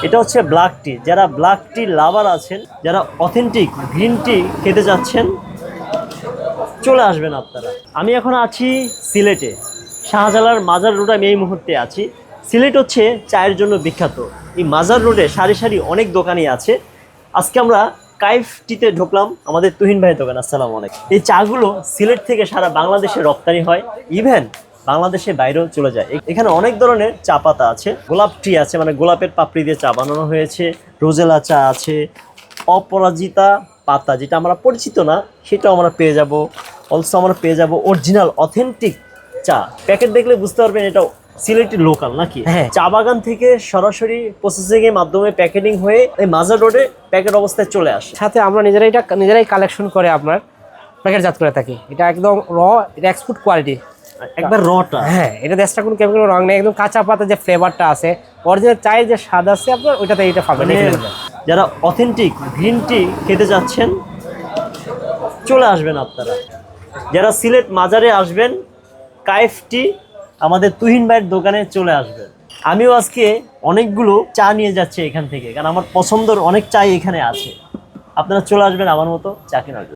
এটা হচ্ছে ব্ল্যাক টি। যারা ব্ল্যাক টি লাভার আছেন, যারা অথেন্টিক গ্রিন টি খেতে যাচ্ছেন, চলে আসবেন আপনারা। আমি এখন আছি সিলেটে, শাহজালাল মাজার রোডে আমি এই মুহূর্তে আছি। সিলেট হচ্ছে চায়ের জন্য বিখ্যাত। এই মাজার রোডে সারি সারি অনেক দোকানই আছে। আজকে আমরা কাইফ টিতে ঢুকলাম, আমাদের তুহিন ভাইয়ের দোকান। আসসালামু আলাইকুম। এই চাগুলো সিলেট থেকে সারা বাংলাদেশে রপ্তানি হয়, ইভেন বাংলাদেশে বাইরেও চলে যায়। এখানে অনেক ধরনের চা পাতা আছে। গোলাপ টি আছে, মানে গোলাপের পাপড়ি দিয়ে চা বানানো হয়েছে। রোজেলা চা আছে, অপরাজিতা পাতা যেটা আমরা পরিচিত না সেটাও আমরা পেয়ে যাব। অলসো আমরা পেয়ে যাব অরিজিনাল অথেন্টিক চা। প্যাকেট দেখলে বুঝতে পারবেন এটা সিলেটি লোকাল নাকি। হ্যাঁ, চা বাগান থেকে সরাসরি প্রসেসিং এর মাধ্যমে প্যাকেটিং হয়ে এই মাজার রোডে প্যাকেট অবস্থায় চলে আসে। সাথে আমরা নিজেরাই কালেকশন করে আপনার প্যাকেটজাত করে থাকি। এটা একদম এটা এক্সপোর্ট কোয়ালিটি, একবার রটা। হ্যাঁ, এটা দেশটা কোনো কেমিক্যাল রং নেই, একদম কাঁচা পাতা যে ফ্লেভারটা আছে, অরিজিনাল চায়ের যে স্বাদ আছে আপনার ওইটাতে এটা পাবেন। যারা অথেন্টিক গ্রিন টি খেতে যাচ্ছেন, চলে আসবেন আপনারা। যারা সিলেট মাজারে আসবেন, কাইফ টি আমাদের তুহিন ভাইয়ের দোকানে চলে আসবেন। আমিও আজকে অনেকগুলো চা নিয়ে যাচ্ছি এখান থেকে, কারণ আমার পছন্দের অনেক চাই এখানে আছে। আপনারা চলে আসবেন আমার মতো চা কেনার জন্য।